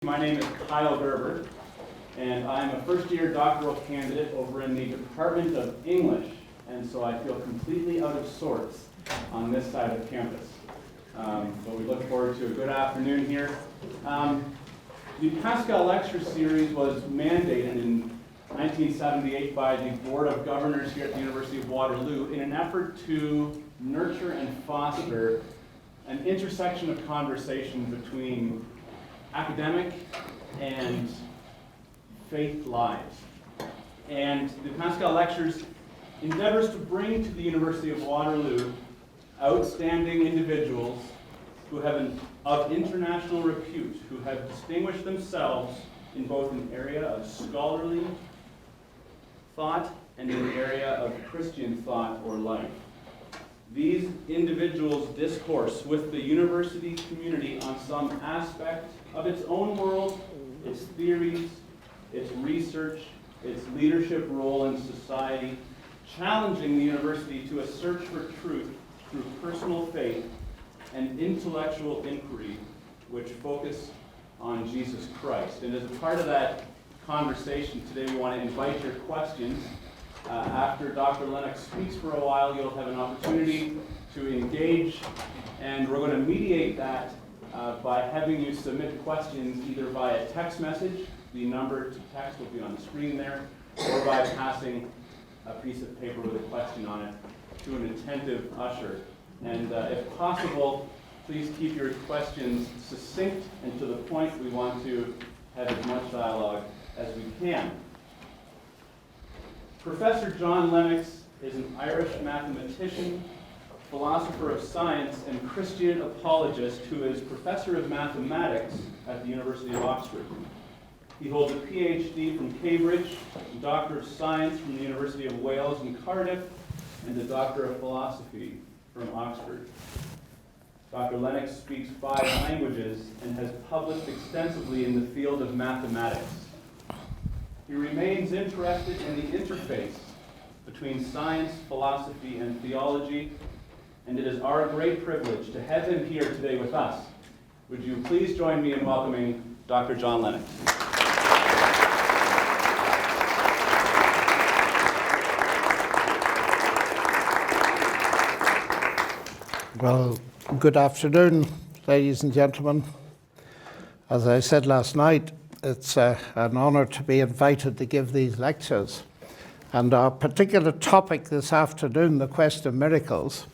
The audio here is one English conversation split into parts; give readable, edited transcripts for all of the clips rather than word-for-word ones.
My name is Kyle Gerber, and I'm a first-year doctoral candidate over in the Department of English, and so I feel completely out of sorts on this side of campus. But we look forward to a good afternoon here. The Pascal Lecture Series was mandated in 1978 by the Board of Governors here at the University of Waterloo in an effort to nurture and foster an intersection of conversation between academic and faith lives. And the Pascal Lectures endeavors to bring to the University of Waterloo outstanding individuals who have of international repute, who have distinguished themselves in both an area of scholarly thought and in an area of Christian thought or life. These individuals discourse with the university community on some aspect of its own world, its theories, its research, its leadership role in society, challenging the university to a search for truth through personal faith and intellectual inquiry, which focus on Jesus Christ. And as a part of that conversation today, we want to invite your questions. After Dr. Lennox speaks for a while, you'll have an opportunity to engage, and we're going to mediate that by having you submit questions either via text message, the number to text will be on the screen there, or by passing a piece of paper with a question on it to an attentive usher. And if possible, please keep your questions succinct and to the point. We want to have as much dialogue as we can. Professor John Lennox is an Irish mathematician, philosopher of science, and Christian apologist who is professor of mathematics at the University of Oxford. He holds a PhD from Cambridge, a Doctor of Science from the University of Wales in Cardiff, and a Doctor of Philosophy from Oxford. Dr. Lennox speaks 5 languages and has published extensively in the field of mathematics. He remains interested in the interface between science, philosophy, and theology, and it is our great privilege to have him here today with us. Would you please join me in welcoming Dr. John Lennox? Well, good afternoon, ladies and gentlemen. As I said last night, it's an honor to be invited to give these lectures. And our particular topic this afternoon, the quest of miracles,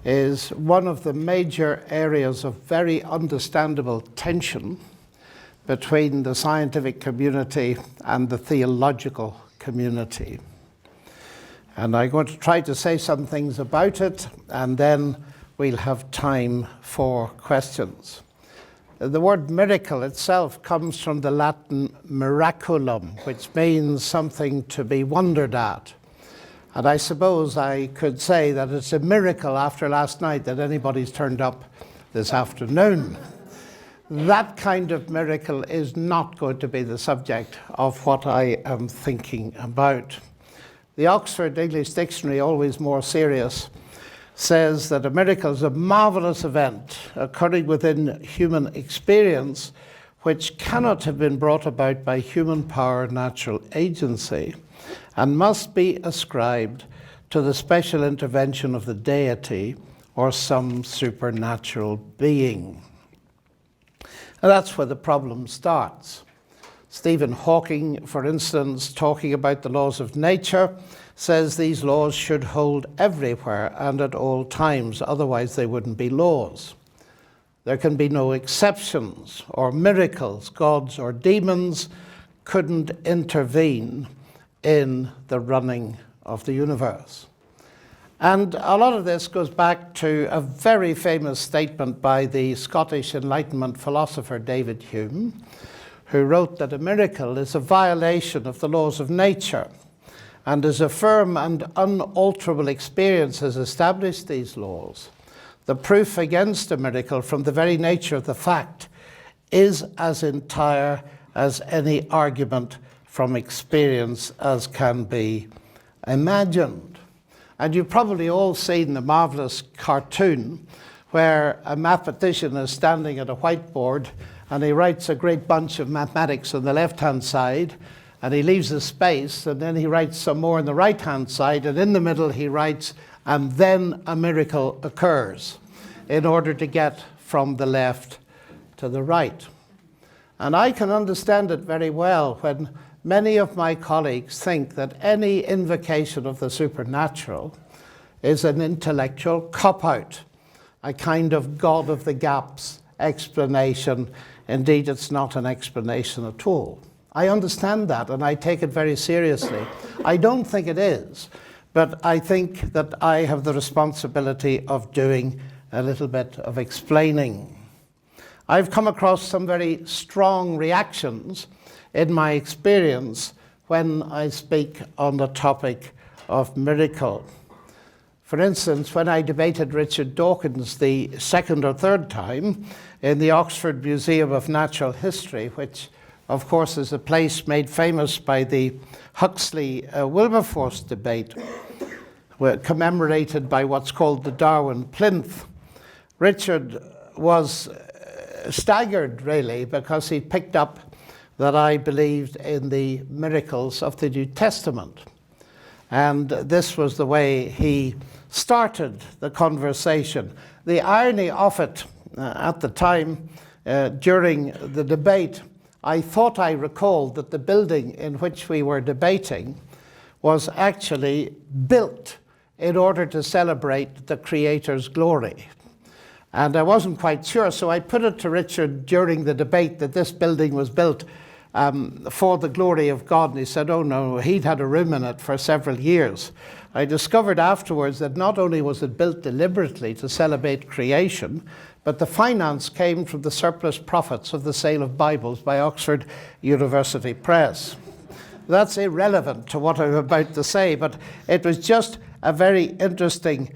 is one of the major areas of very understandable tension between the scientific community and the theological community. And I'm going to try to say some things about it, and then we'll have time for questions. The word miracle itself comes from the Latin miraculum, which means something to be wondered at. And I suppose I could say that it's a miracle after last night that anybody's turned up this afternoon. That kind of miracle is not going to be the subject of what I am thinking about. The Oxford English Dictionary, always more serious, says that a miracle is a marvelous event occurring within human experience which cannot have been brought about by human power or natural agency and must be ascribed to the special intervention of the deity or some supernatural being. And that's where the problem starts. Stephen Hawking, for instance, talking about the laws of nature, says these laws should hold everywhere and at all times, otherwise they wouldn't be laws. There can be no exceptions or miracles. Gods or demons couldn't intervene in the running of the universe. And a lot of this goes back to a very famous statement by the Scottish Enlightenment philosopher David Hume, who wrote that a miracle is a violation of the laws of nature. And as a firm and unalterable experience has established these laws, the proof against a miracle from the very nature of the fact is as entire as any argument from experience as can be imagined. And you've probably all seen the marvelous cartoon where a mathematician is standing at a whiteboard and he writes a great bunch of mathematics on the left-hand side, and he leaves a space, and then he writes some more on the right-hand side, and in the middle he writes, and then a miracle occurs, in order to get from the left to the right. And I can understand it very well when many of my colleagues think that any invocation of the supernatural is an intellectual cop-out, a kind of God of the gaps explanation. Indeed, it's not an explanation at all. I understand that, and I take it very seriously. I don't think it is, but I think that I have the responsibility of doing a little bit of explaining. I've come across some very strong reactions in my experience when I speak on the topic of miracle. For instance, when I debated Richard Dawkins the second or third time in the Oxford Museum of Natural History, which of course is a place made famous by the Huxley-Wilberforce debate, commemorated by what's called the Darwin plinth, Richard was staggered, really, because he picked up that I believed in the miracles of the New Testament. And this was the way he started the conversation. The irony of it, at the time, during the debate, I thought I recalled that the building in which we were debating was actually built in order to celebrate the Creator's glory. And I wasn't quite sure, so I put it to Richard during the debate that this building was built for the glory of God. And he said, oh no, he'd had a room in it for several years. I discovered afterwards that not only was it built deliberately to celebrate creation, but the finance came from the surplus profits of the sale of Bibles by Oxford University Press. That's irrelevant to what I'm about to say, but it was just a very interesting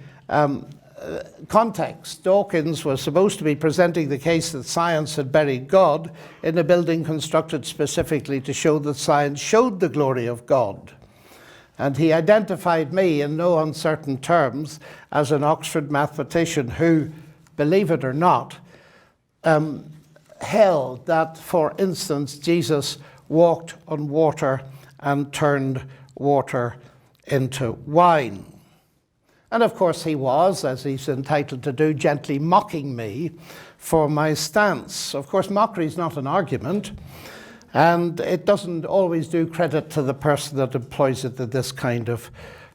context. Dawkins was supposed to be presenting the case that science had buried God in a building constructed specifically to show that science showed the glory of God. And he identified me in no uncertain terms as an Oxford mathematician who, believe it or not, held that, for instance, Jesus walked on water and turned water into wine. And of course he was, as he's entitled to do, gently mocking me for my stance. Of course, mockery is not an argument, and it doesn't always do credit to the person that employs it in this kind of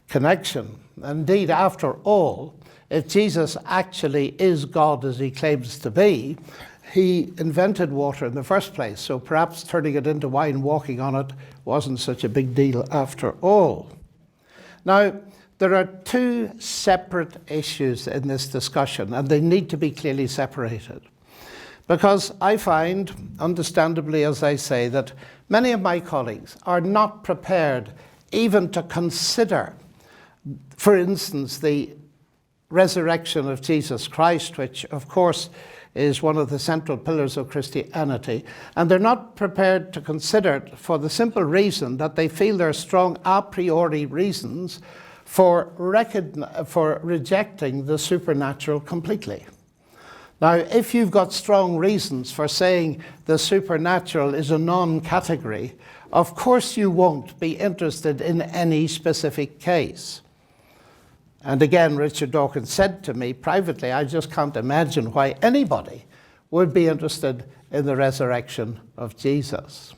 connection. Indeed, after all, if Jesus actually is God as he claims to be, he invented water in the first place, so perhaps turning it into wine, walking on it, wasn't such a big deal after all. Now, there are two separate issues in this discussion, and they need to be clearly separated. Because I find, understandably as I say, that many of my colleagues are not prepared even to consider, for instance, the resurrection of Jesus Christ, which of course is one of the central pillars of Christianity, and they're not prepared to consider it for the simple reason that they feel there are strong a priori reasons for rejecting the supernatural completely. Now, if you've got strong reasons for saying the supernatural is a non-category, of course you won't be interested in any specific case. And again, Richard Dawkins said to me privately, I just can't imagine why anybody would be interested in the resurrection of Jesus.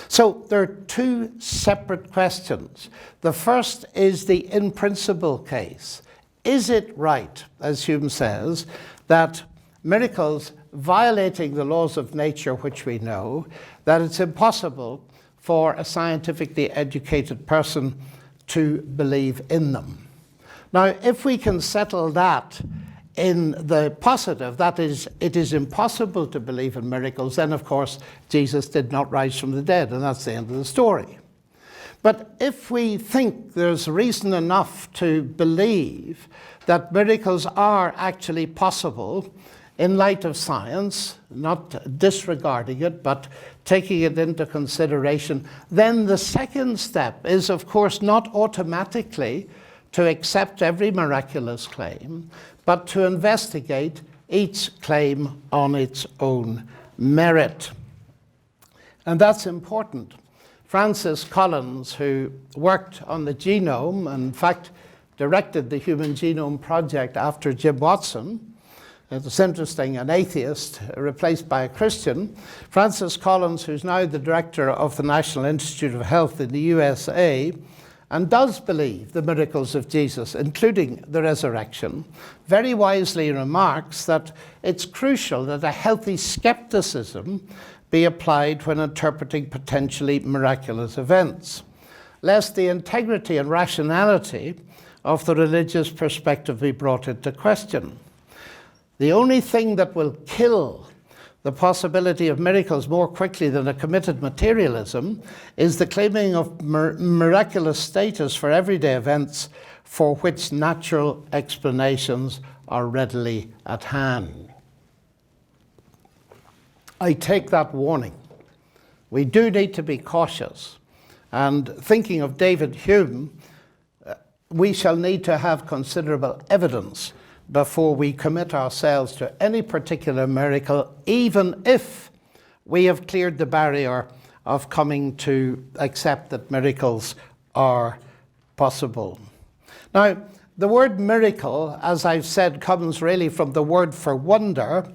So there are two separate questions. The first is the in principle case. Is it right, as Hume says, that miracles violating the laws of nature which we know, that it's impossible for a scientifically educated person to believe in them? Now, if we can settle that in the positive, that is, it is impossible to believe in miracles, then of course Jesus did not rise from the dead, and that's the end of the story. But if we think there's reason enough to believe that miracles are actually possible in light of science, not disregarding it, but taking it into consideration, then the second step is, of course, not automatically to accept every miraculous claim, but to investigate each claim on its own merit. And that's important. Francis Collins, who worked on the genome, and in fact directed the Human Genome Project after Jim Watson, it's interesting, an atheist replaced by a Christian. Francis Collins, who's now the director of the National Institute of Health in the USA, and does believe the miracles of Jesus, including the resurrection, very wisely remarks that it's crucial that a healthy skepticism be applied when interpreting potentially miraculous events, lest the integrity and rationality of the religious perspective be brought into question. The only thing that will kill the possibility of miracles more quickly than a committed materialism is the claiming of miraculous status for everyday events for which natural explanations are readily at hand. I take that warning. We do need to be cautious. And thinking of David Hume, we shall need to have considerable evidence before we commit ourselves to any particular miracle, even if we have cleared the barrier of coming to accept that miracles are possible. Now, the word miracle, as I've said, comes really from the word for wonder.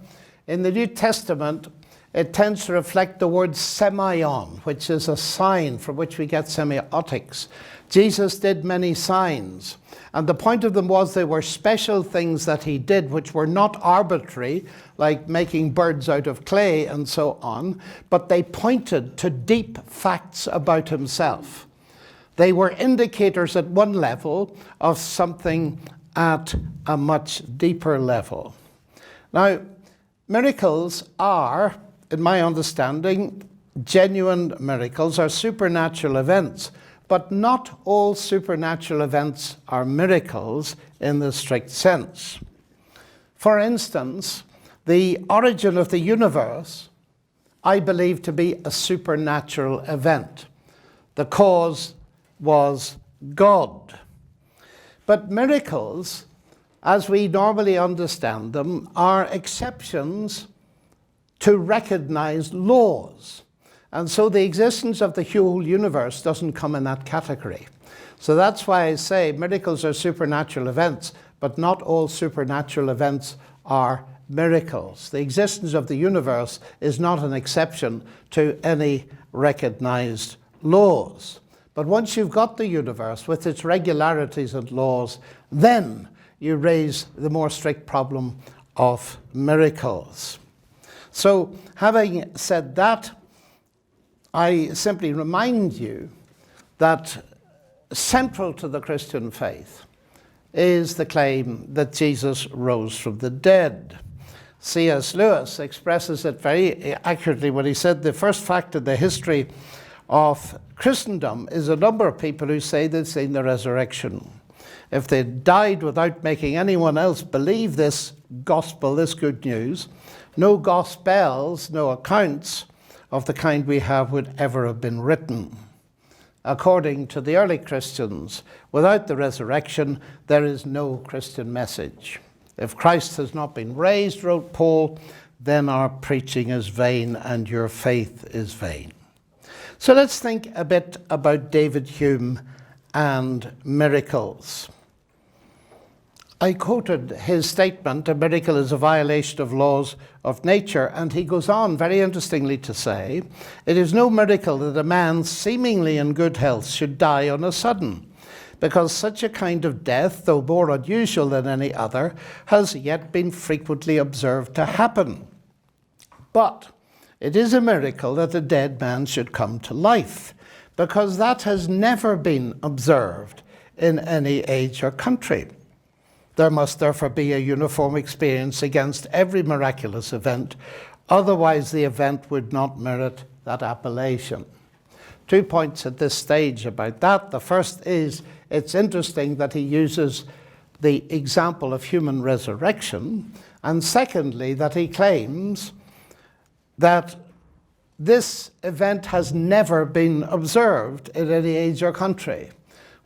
In the New Testament, it tends to reflect the word semeion, which is a sign from which we get semiotics. Jesus did many signs, and the point of them was they were special things that he did, which were not arbitrary, like making birds out of clay and so on, but they pointed to deep facts about himself. They were indicators at one level of something at a much deeper level. Now, miracles are, in my understanding, genuine miracles are supernatural events. But not all supernatural events are miracles in the strict sense. For instance, the origin of the universe, I believe to be a supernatural event. The cause was God. But miracles, as we normally understand them, are exceptions to recognized laws. And so the existence of the whole universe doesn't come in that category. So that's why I say miracles are supernatural events, but not all supernatural events are miracles. The existence of the universe is not an exception to any recognized laws. But once you've got the universe with its regularities and laws, then you raise the more strict problem of miracles. So having said that, I simply remind you that central to the Christian faith is the claim that Jesus rose from the dead. C.S. Lewis expresses it very accurately when he said the first fact in the history of Christendom is a number of people who say they've seen the resurrection. If they died without making anyone else believe this gospel, this good news, no gospels, no accounts of the kind we have would ever have been written. According to the early Christians, without the resurrection, there is no Christian message. If Christ has not been raised, wrote Paul, then our preaching is vain and your faith is vain. So let's think a bit about David Hume and miracles. I quoted his statement, a miracle is a violation of laws of nature, and he goes on very interestingly to say, it is no miracle that a man seemingly in good health should die on a sudden, because such a kind of death, though more unusual than any other, has yet been frequently observed to happen. But it is a miracle that a dead man should come to life, because that has never been observed in any age or country. There must therefore be a uniform experience against every miraculous event, otherwise the event would not merit that appellation. 2 points at this stage about that. The first is, it's interesting that he uses the example of human resurrection, and secondly, that he claims that this event has never been observed in any age or country,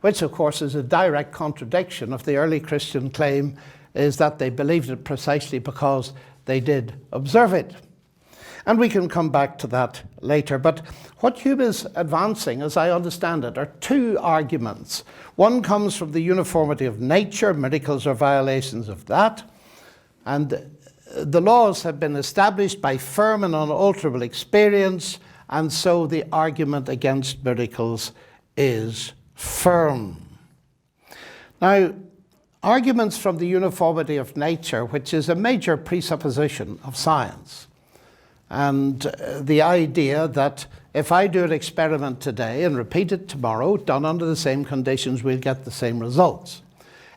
which of course is a direct contradiction of the early Christian claim is that they believed it precisely because they did observe it. And we can come back to that later. But what Hume is advancing, as I understand it, are two arguments. One comes from the uniformity of nature. Miracles are violations of that. And the laws have been established by firm and unalterable experience, and so the argument against miracles is firm. Now, arguments from the uniformity of nature, which is a major presupposition of science, and the idea that if I do an experiment today and repeat it tomorrow, done under the same conditions, we'll get the same results.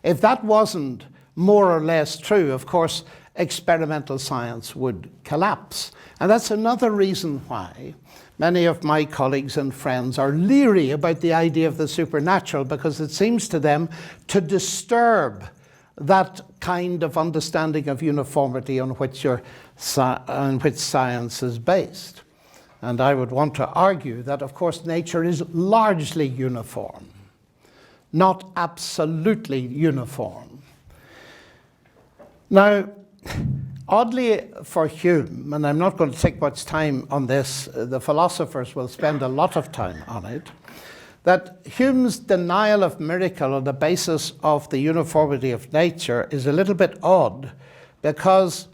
If that wasn't more or less true, of course, experimental science would collapse. And that's another reason why many of my colleagues and friends are leery about the idea of the supernatural, because it seems to them to disturb that kind of understanding of uniformity on which science is based. And I would want to argue that, of course, nature is largely uniform, not absolutely uniform. Now, oddly for Hume, and I'm not going to take much time on this, the philosophers will spend a lot of time on it, that Hume's denial of miracle on the basis of the uniformity of nature is a little bit odd, because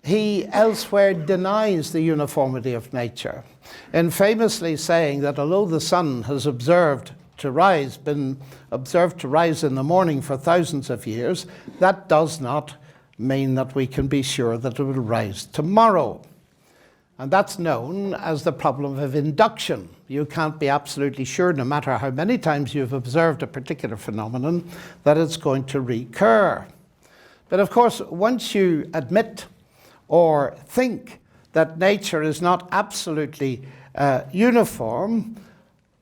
he elsewhere denies the uniformity of nature, in famously saying that although the sun has been observed to rise in the morning for thousands of years, that does not mean that we can be sure that it will rise tomorrow. And that's known as the problem of induction. You can't be absolutely sure, no matter how many times you've observed a particular phenomenon, that it's going to recur. But of course, once you admit or think that nature is not absolutely uniform,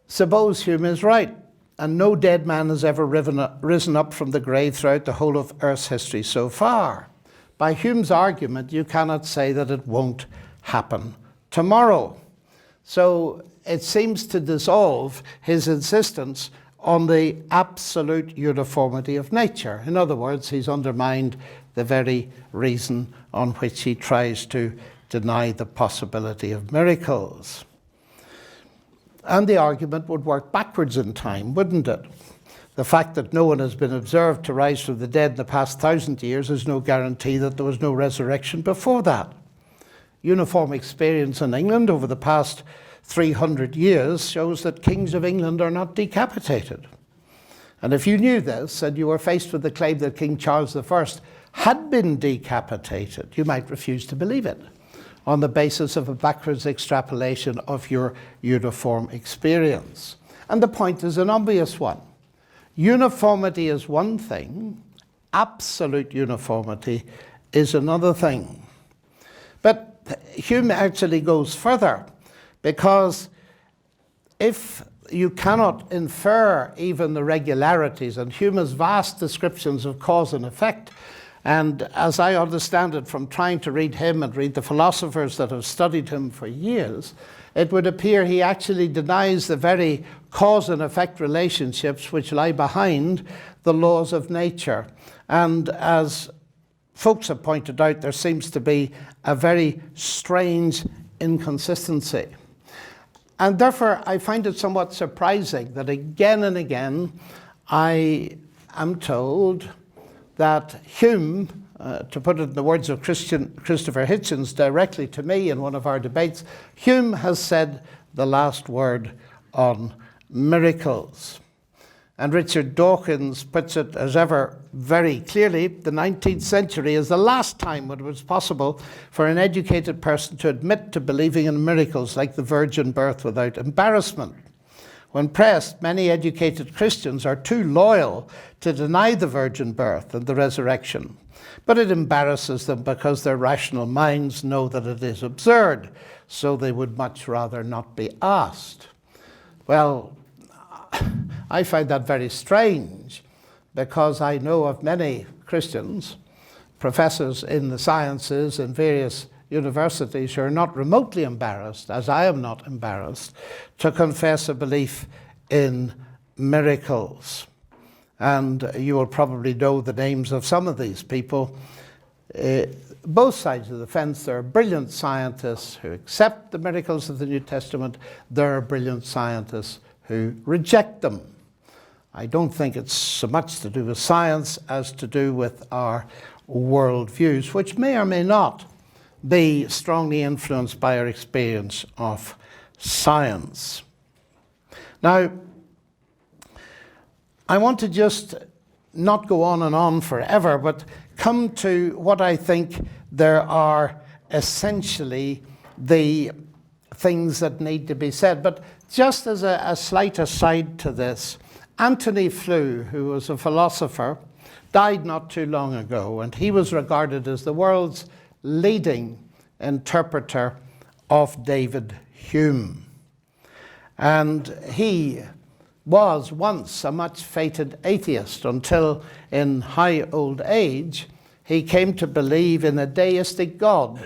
suppose Hume is right, and no dead man has ever risen up from the grave throughout the whole of Earth's history so far. By Hume's argument, you cannot say that it won't happen tomorrow. So it seems to dissolve his insistence on the absolute uniformity of nature. In other words, he's undermined the very reason on which he tries to deny the possibility of miracles. And the argument would work backwards in time, wouldn't it? The fact that no one has been observed to rise from the dead in the past 1,000 years is no guarantee that there was no resurrection before that. Uniform experience in England over the past 300 years shows that kings of England are not decapitated. And if you knew this and you were faced with the claim that King Charles I had been decapitated, you might refuse to believe it on the basis of a backwards extrapolation of your uniform experience. And the point is an obvious one. Uniformity is one thing, absolute uniformity is another thing. But Hume actually goes further, because if you cannot infer even the regularities, and Hume's vast descriptions of cause and effect, and as I understand it from trying to read him and read the philosophers that have studied him for years, it would appear he actually denies the very cause and effect relationships which lie behind the laws of nature. And as folks have pointed out, there seems to be a very strange inconsistency. And therefore, I find it somewhat surprising that again and again I am told that Hume, to put it in the words of Christopher Hitchens directly to me in one of our debates, Hume has said the last word on miracles. And Richard Dawkins puts it as ever very clearly, the 19th century is the last time when it was possible for an educated person to admit to believing in miracles like the virgin birth without embarrassment. When pressed, many educated Christians are too loyal to deny the virgin birth and the resurrection. But it embarrasses them because their rational minds know that it is absurd, so they would much rather not be asked. Well, I find that very strange, because I know of many Christians, professors in the sciences in various universities, who are not remotely embarrassed, as I am not embarrassed, to confess a belief in miracles. And you will probably know the names of some of these people. both sides of the fence. There are brilliant scientists who accept the miracles of the New Testament. There are brilliant scientists who reject them. I don't think it's so much to do with science as to do with our worldviews, which may or may not be strongly influenced by our experience of science. Now, I want to just not go on and on forever, but come to what I think there are essentially the things that need to be said. But just as a slight aside to this, Antony Flew, who was a philosopher, died not too long ago, and he was regarded as the world's leading interpreter of David Hume. And he was once a much fated atheist until in high old age he came to believe in a deistic God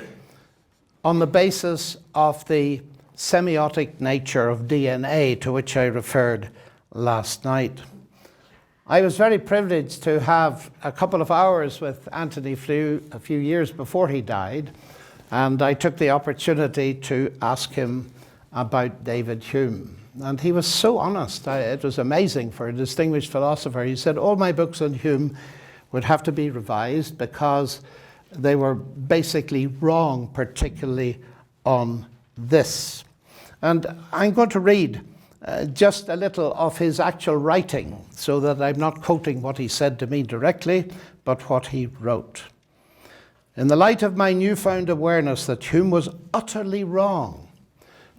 on the basis of the semiotic nature of DNA, to which I referred last night. I was very privileged to have a couple of hours with Antony Flew a few years before he died, and I took the opportunity to ask him about David Hume. And he was so honest. It was amazing for a distinguished philosopher. He said, all my books on Hume would have to be revised because they were basically wrong, particularly on this. And I'm going to read just a little of his actual writing so that I'm not quoting what he said to me directly, but what he wrote. In the light of my newfound awareness that Hume was utterly wrong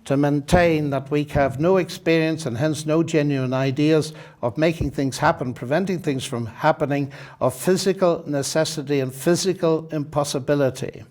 to maintain that we have no experience and hence no genuine ideas of making things happen, preventing things from happening, of physical necessity and physical impossibility.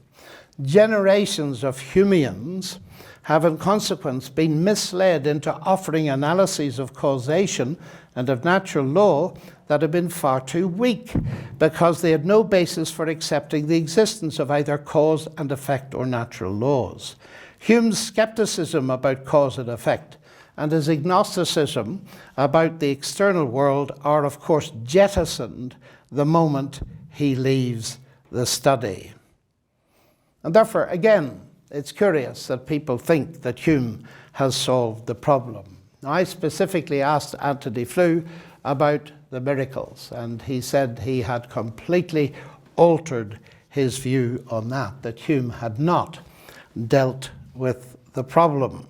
Generations of Humeans have in consequence been misled into offering analyses of causation and of natural law that have been far too weak because they had no basis for accepting the existence of either cause and effect or natural laws. Hume's skepticism about cause and effect and his agnosticism about the external world are, of course, jettisoned the moment he leaves the study. And therefore, again, it's curious that people think that Hume has solved the problem. Now, I specifically asked Antony Flew about the miracles, and he said he had completely altered his view on that Hume had not dealt with the problem.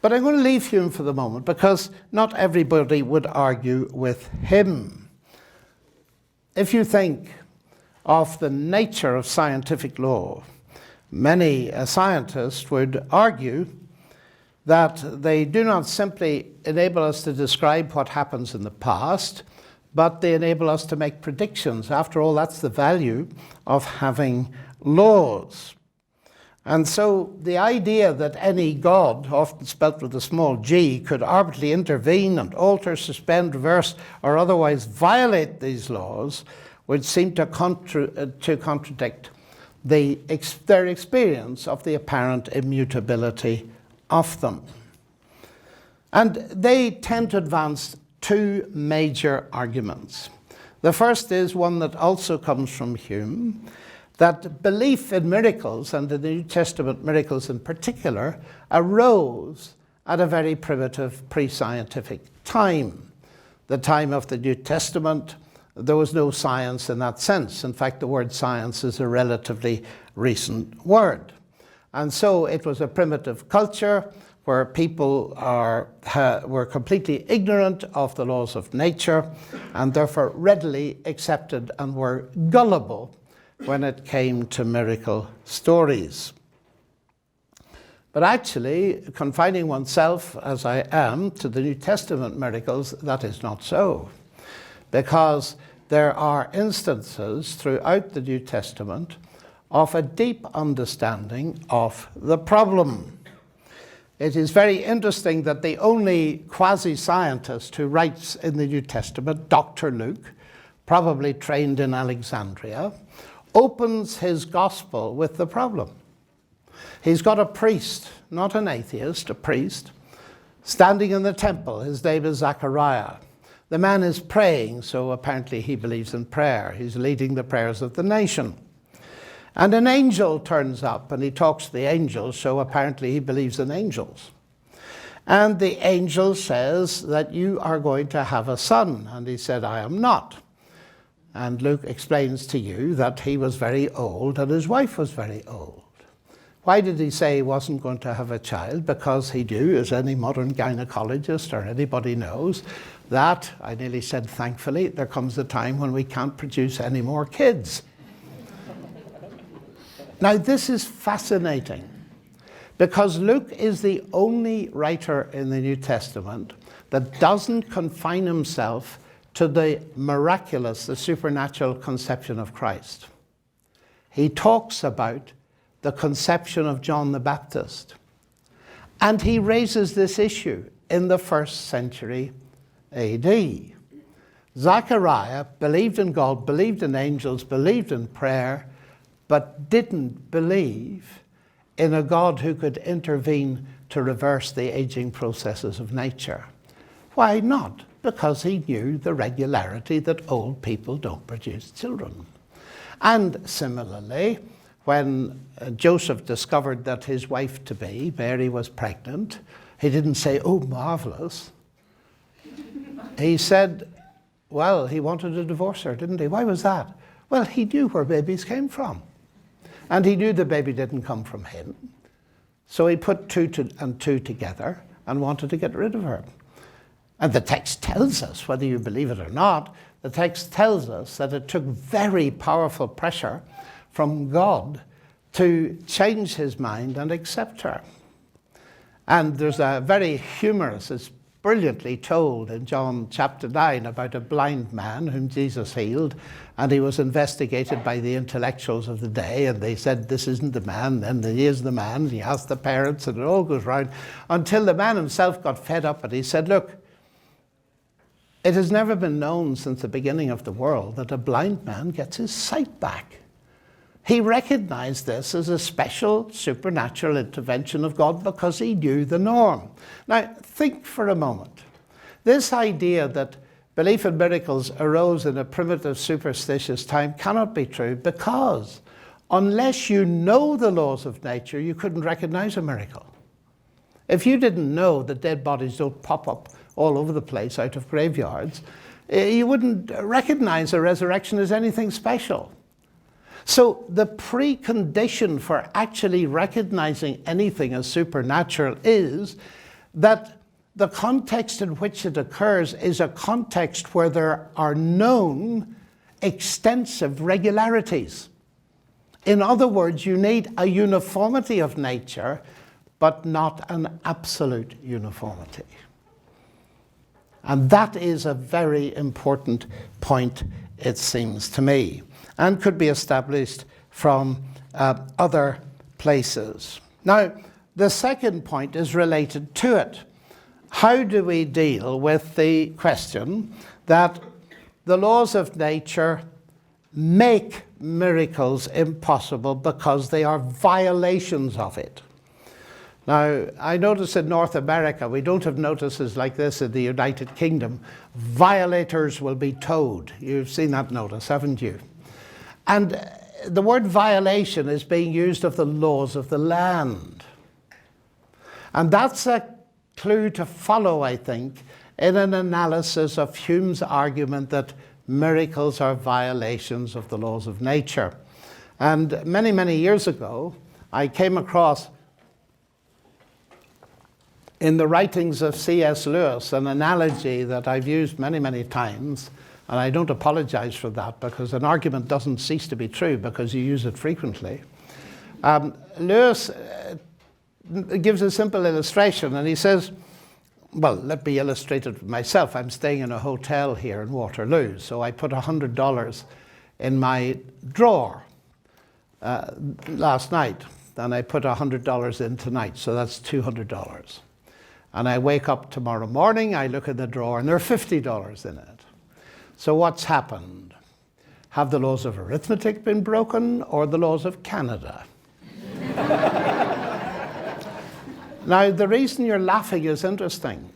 But I'm going to leave Hume for the moment because not everybody would argue with him. If you think of the nature of scientific law, many scientists would argue that they do not simply enable us to describe what happens in the past, but they enable us to make predictions. After all, that's the value of having laws. And so the idea that any God, often spelt with a small g, could arbitrarily intervene and alter, suspend, reverse, or otherwise violate these laws would seem to contradict their experience of the apparent immutability of them. And they tend to advance two major arguments. The first is one that also comes from Hume, that belief in miracles, and in the New Testament miracles in particular, arose at a very primitive pre-scientific time. The time of the New Testament, there was no science in that sense. In fact, the word science is a relatively recent word. And so it was a primitive culture where people were completely ignorant of the laws of nature and therefore readily accepted and were gullible when it came to miracle stories. But actually, confining oneself, as I am, to the New Testament miracles, that is not so. Because there are instances throughout the New Testament of a deep understanding of the problem. It is very interesting that the only quasi-scientist who writes in the New Testament, Dr. Luke, probably trained in Alexandria, opens his gospel with the problem. He's got a priest, not an atheist, a priest, standing in the temple. His name is Zechariah. The man is praying, so apparently he believes in prayer. He's leading the prayers of the nation. And an angel turns up and he talks to the angels, so apparently he believes in angels. And the angel says that you are going to have a son. And he said, I am not. And Luke explains to you that he was very old and his wife was very old. Why did he say he wasn't going to have a child? Because he knew, as any modern gynecologist or anybody knows, that, I nearly said thankfully, there comes a time when we can't produce any more kids. Now, this is fascinating, because Luke is the only writer in the New Testament that doesn't confine himself to the miraculous, the supernatural conception of Christ. He talks about the conception of John the Baptist. And he raises this issue in the 1st century AD. Zechariah believed in God, believed in angels, believed in prayer, but didn't believe in a God who could intervene to reverse the aging processes of nature. Why not? Because he knew the regularity that old people don't produce children. And similarly, when Joseph discovered that his wife-to-be, Mary, was pregnant, he didn't say, oh, marvelous. He said, well, he wanted to divorce her, didn't he? Why was that? Well, he knew where babies came from. And he knew the baby didn't come from him. So he put two and two together and wanted to get rid of her. And the text tells us, whether you believe it or not, the text tells us that it took very powerful pressure from God to change his mind and accept her. And there's a very humorous, it's brilliantly told in John chapter 9 about a blind man whom Jesus healed, and he was investigated by the intellectuals of the day, and they said, this isn't the man, then he is the man. And he asked the parents, and it all goes round, until the man himself got fed up, and he said, look, it has never been known since the beginning of the world that a blind man gets his sight back. He recognized this as a special supernatural intervention of God because he knew the norm. Now, think for a moment. This idea that belief in miracles arose in a primitive, superstitious time cannot be true, because unless you know the laws of nature, you couldn't recognize a miracle. If you didn't know that dead bodies don't pop up all over the place out of graveyards, you wouldn't recognize a resurrection as anything special. So the precondition for actually recognizing anything as supernatural is that the context in which it occurs is a context where there are known extensive regularities. In other words, you need a uniformity of nature, but not an absolute uniformity. And that is a very important point, it seems to me, and could be established from other places. Now, the second point is related to it. How do we deal with the question that the laws of nature make miracles impossible because they are violations of it? Now, I notice in North America, we don't have notices like this in the United Kingdom. Violators will be towed. You've seen that notice, haven't you? And the word violation is being used of the laws of the land. And that's a clue to follow, I think, in an analysis of Hume's argument that miracles are violations of the laws of nature. And many, many years ago, I came across in the writings of C.S. Lewis an analogy that I've used many, many times, and I don't apologize for that, because an argument doesn't cease to be true because you use it frequently. Lewis gives a simple illustration, and he says, well, let me illustrate it myself. I'm staying in a hotel here in Waterloo, so I put $100 in my drawer last night, and I put $100 in tonight, so that's $200. And I wake up tomorrow morning, I look in the drawer, and there are $50 in it. So what's happened? Have the laws of arithmetic been broken, or the laws of Canada? Now, the reason you're laughing is interesting.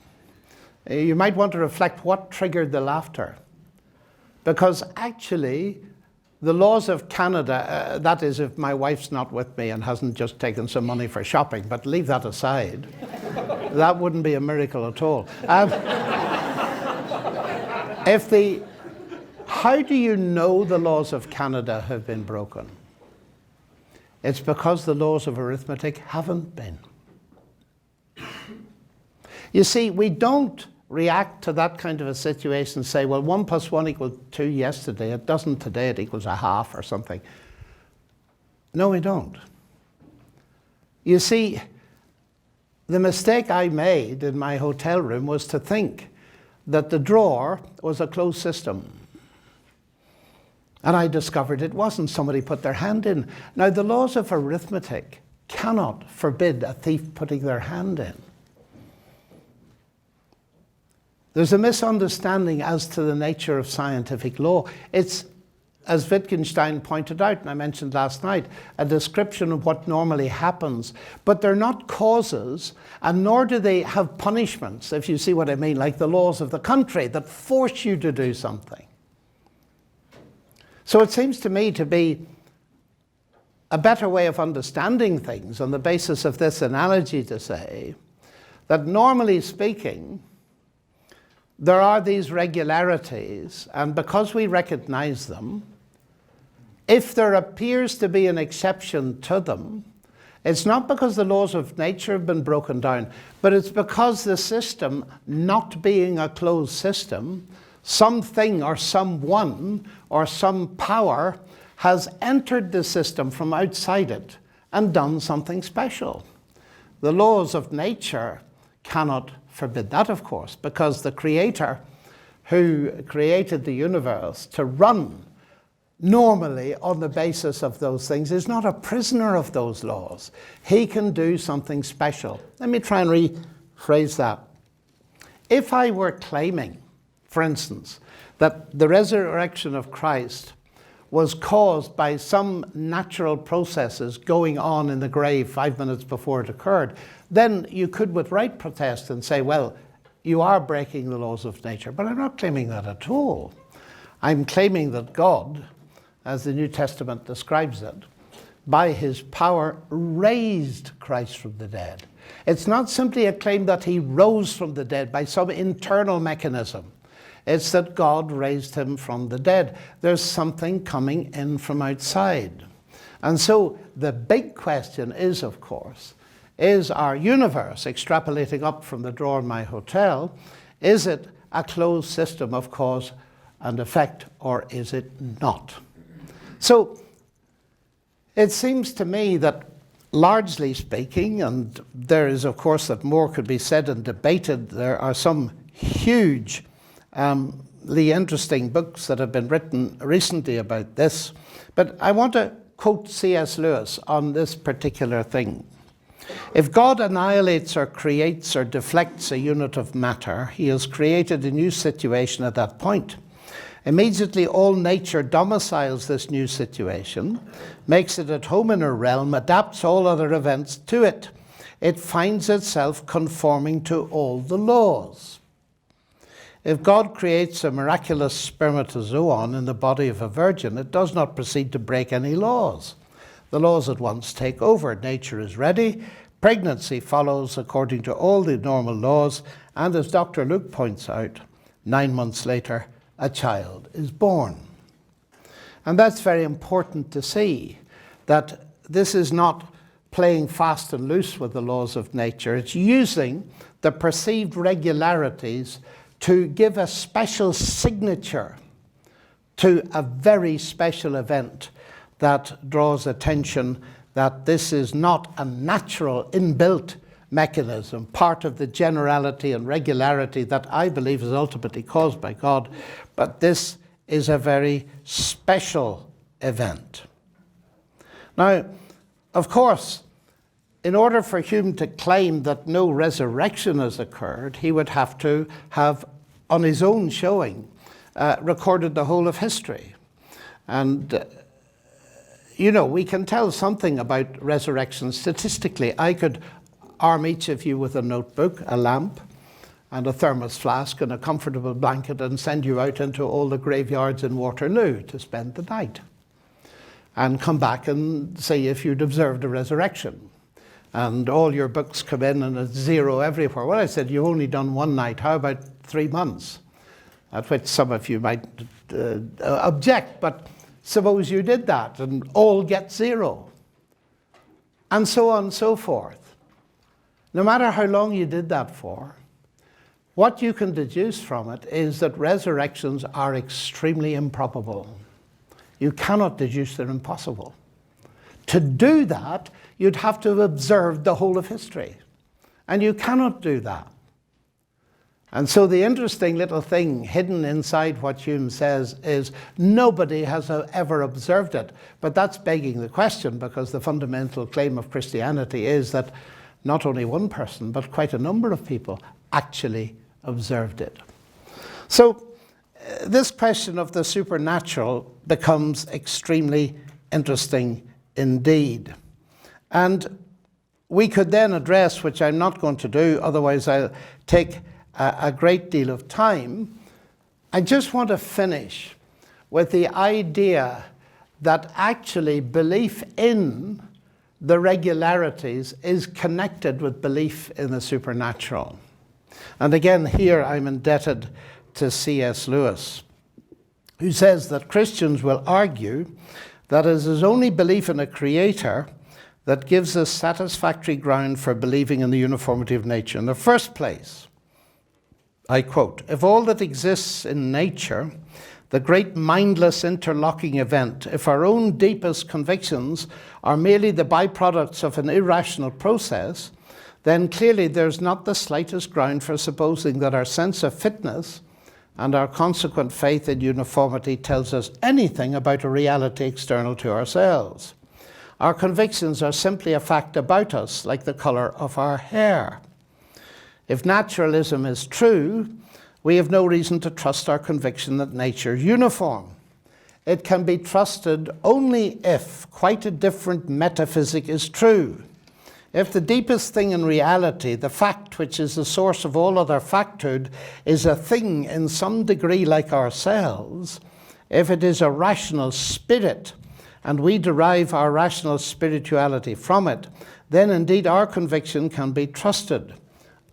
You might want to reflect what triggered the laughter. Because actually, the laws of Canada, that is if my wife's not with me and hasn't just taken some money for shopping, but leave that aside. That wouldn't be a miracle at all. How do you know the laws of Canada have been broken? It's because the laws of arithmetic haven't been. You see, we don't react to that kind of a situation and say, well, 1 + 1 = 2 yesterday. It doesn't today. It equals a half or something. No, we don't. You see, the mistake I made in my hotel room was to think that the drawer was a closed system. And I discovered it wasn't. Somebody put their hand in. Now, the laws of arithmetic cannot forbid a thief putting their hand in. There's a misunderstanding as to the nature of scientific law. It's, as Wittgenstein pointed out, and I mentioned last night, a description of what normally happens. But they're not causes, and nor do they have punishments, if you see what I mean, like the laws of the country that force you to do something. So it seems to me to be a better way of understanding things on the basis of this analogy to say that normally speaking, there are these regularities, and because we recognize them, if there appears to be an exception to them, it's not because the laws of nature have been broken down, but it's because the system, not being a closed system, something or someone or some power has entered the system from outside it and done something special. The laws of nature cannot forbid that, of course, because the Creator who created the universe to run normally on the basis of those things is not a prisoner of those laws. He can do something special. Let me try and rephrase that. If I were claiming, for instance, that the resurrection of Christ was caused by some natural processes going on in the grave 5 minutes before it occurred, then you could with right protest and say, well, you are breaking the laws of nature. But I'm not claiming that at all. I'm claiming that God, as the New Testament describes it, by his power raised Christ from the dead. It's not simply a claim that he rose from the dead by some internal mechanism. It's that God raised him from the dead. There's something coming in from outside. And so the big question is, of course, is our universe, extrapolating up from the drawer in my hotel, is it a closed system of cause and effect, or is it not? So it seems to me that, largely speaking, and there is, of course, that more could be said and debated, there are some hugely interesting books that have been written recently about this. But I want to quote C.S. Lewis on this particular thing. If God annihilates or creates or deflects a unit of matter, he has created a new situation at that point. Immediately all nature domiciles this new situation, makes it at home in a realm, adapts all other events to it. It finds itself conforming to all the laws. If God creates a miraculous spermatozoon in the body of a virgin, it does not proceed to break any laws. The laws at once take over. Nature is ready. Pregnancy follows according to all the normal laws. And as Dr. Luke points out, 9 months later, a child is born. And that's very important to see, that this is not playing fast and loose with the laws of nature. It's using the perceived regularities to give a special signature to a very special event that draws attention that this is not a natural inbuilt mechanism, part of the generality and regularity that I believe is ultimately caused by God, but this is a very special event. Now, of course, in order for Hume to claim that no resurrection has occurred, he would have to have, on his own showing, recorded the whole of history. And you know, we can tell something about resurrection statistically. I could arm each of you with a notebook, a lamp, and a thermos flask and a comfortable blanket and send you out into all the graveyards in Waterloo to spend the night. and come back and say if you'd observed a resurrection. And all your books come in and it's 0 everywhere. Well, I said, you've only done one night. How about 3 months? At which some of you might object, but suppose you did that and all get 0. And so on and so forth. No matter how long you did that for, what you can deduce from it is that resurrections are extremely improbable. You cannot deduce they're impossible. To do that, you'd have to have observed the whole of history. And you cannot do that. And so the interesting little thing hidden inside what Hume says is nobody has ever observed it. But that's begging the question, because the fundamental claim of Christianity is that not only one person, but quite a number of people actually observed it. So this question of the supernatural becomes extremely interesting indeed. And we could then address, which I'm not going to do, otherwise I'll take a great deal of time. I just want to finish with the idea that actually belief in the regularities is connected with belief in the supernatural. And again, here I'm indebted to C.S. Lewis, who says that Christians will argue that it is only belief in a creator that gives us satisfactory ground for believing in the uniformity of nature. In the first place, I quote, if all that exists in nature, the great mindless interlocking event, if our own deepest convictions are merely the byproducts of an irrational process, then clearly there's not the slightest ground for supposing that our sense of fitness and our consequent faith in uniformity tells us anything about a reality external to ourselves. Our convictions are simply a fact about us, like the color of our hair. If naturalism is true, we have no reason to trust our conviction that nature is uniform. It can be trusted only if quite a different metaphysic is true. If the deepest thing in reality, the fact which is the source of all other facthood, is a thing in some degree like ourselves, if it is a rational spirit, and we derive our rational spirituality from it, then indeed our conviction can be trusted.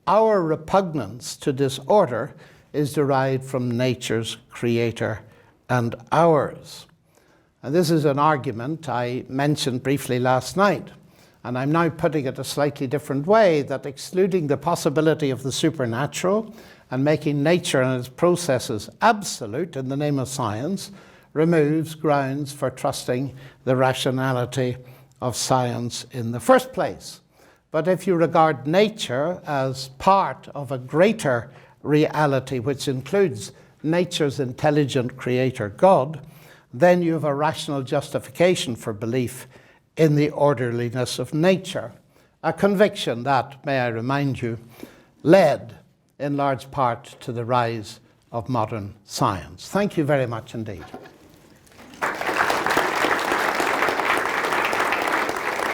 Our repugnance to disorder is derived from nature's creator and ours. And this is an argument I mentioned briefly last night. And I'm now putting it a slightly different way, that excluding the possibility of the supernatural and making nature and its processes absolute in the name of science removes grounds for trusting the rationality of science in the first place. But if you regard nature as part of a greater reality, which includes nature's intelligent creator, God, then you have a rational justification for belief in the orderliness of nature, a conviction that, may I remind you, led in large part to the rise of modern science. Thank you very much indeed.